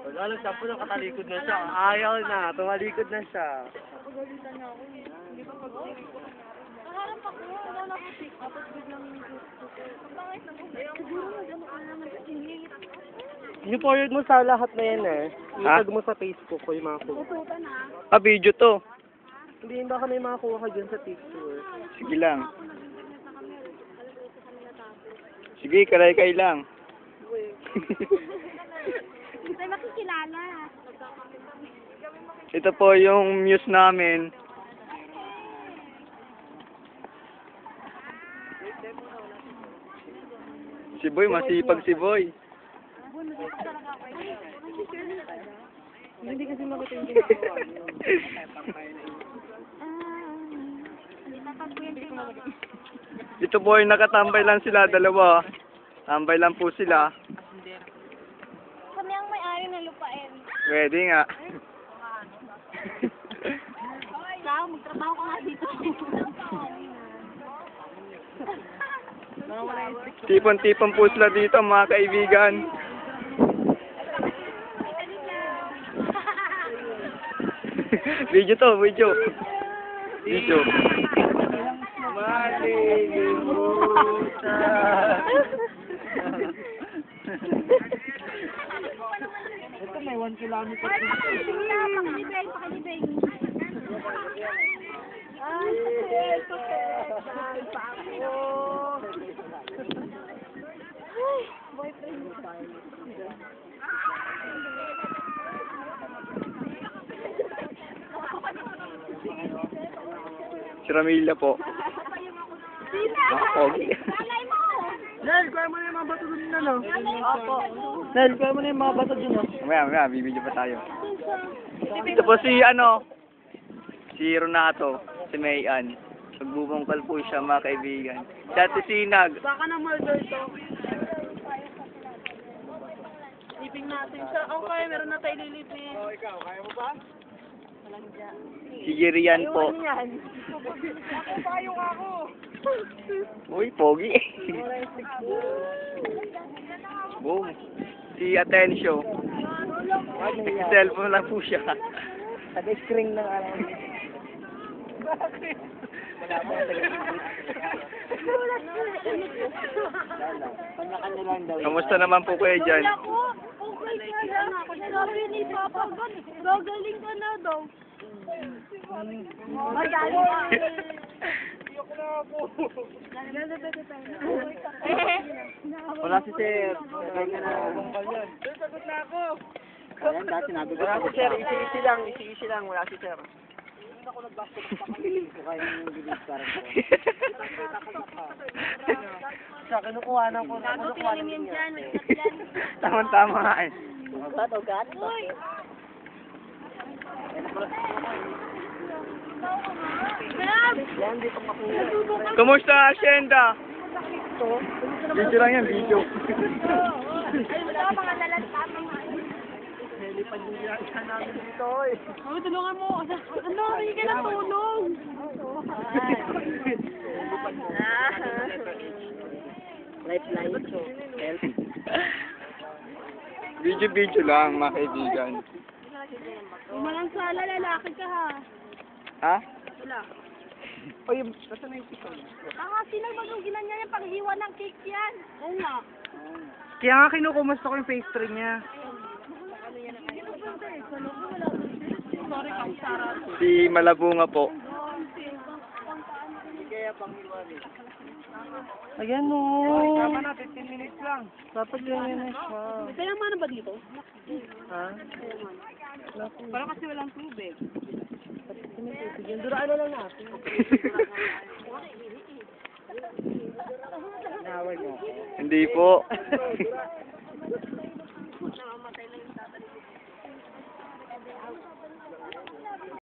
Wala lang siya po, nakatalikod na siya. Ayaw na, tumalikod na siya. Pagalitan niya ako. Hindi pa pag-uwi ko. Naharap ako, wala na ako sick. Tapos biglang pangit na po. Siguro nag-ano ka naman sa tingin. Yung forward mo sa lahat na yan eh. Itag mo sa Facebook ko yung mga kuha. Tutukan na. Ah, video to. Hindi, baka may mga kuha ka dyan sa picture. Sige lang. Sige, kalay-kay lang. Hindi tayo makikilala. Ito po yung muse namin. Si Boy, masipag si Boy. Hindi kasi makita yung ginagawa niyo. Dito boy, nakatambay lang sila, dalawa. Tambay lang po sila. Kami ang may-ari ng lupain. Pwede nga. Ikaw, magtrabaho ka nga dito. Tipon-tipon po sila dito, mga kaibigan. Video to, video. Video. Ito may 1 kilometer. Pakilibeng, pakilibeng. Ay, sakit pa ako. Ay, boyfriend mo tayo. Si Ramila po. Pogi. Nanay mo! Nel, kuha mo na yung mga bato dun na, no? Opo. Nel, kuha mo na yung mga bato dun, no? Mamaya, bibidyo pa tayo. Ito po si, si Ronato, si Mayan. Nagbubungkal po siya, mga kaibigan. Siya si Sinag. Baka na murder to. Liping natin siya. Okay, meron na tayo lilipin. Oh, ikaw, kaya mo ba? Si Jerian po. Payong ako. Uy, pogi. Boom. Si Atensyo. Cellphone lang po siya. Taga-string ng alam. Wala po Kanya-kanya lang daw. Kamusta naman po kayo dyan? Okay ka lang ako. Sabi ni Papa, gagaling ka na daw. Magaling ka. Wala si Sir. Kanya na. Sagot na ako. Ayan, dati sinabi ko. Wala si Sir. Isi-isi lang. Wala si Sir. Ako nagbastos pa kami. Kaya yung bilis parang. Sa kinukuhanan ko. Gago, tinalim yan dyan. Tama-tama nga eh. Ugat. Uy! Yan, di pa makuha. Kumusta ang asyenda? Video lang yan, video. Ay, wala ka mga lalantaman. Nilipad yung yan namin dito eh. Oh, tulungan mo. Ano, hindi ka ng tulong. Lifeline. Help. Video lang, mga kaibigan. Umalang sala, lalaki ka ha. Ha? Wala. O yung, nasa na yung pito? Sino bagong ginanya yung panghiwa ng cake yan? Oo nga. Kaya nga kinukumusta ko yung pastry niya. Sorry, Kang Sarah. Si Malabunga po. Kaya panghiwa rin. Ayan o. Tama na, 15 minutes lang. Dapat ganyan na siya. Kaya mana ba dito? Ha? Parang kasi walang tubig. Yung duraan na lang natin. Nawal mo. Hindi po.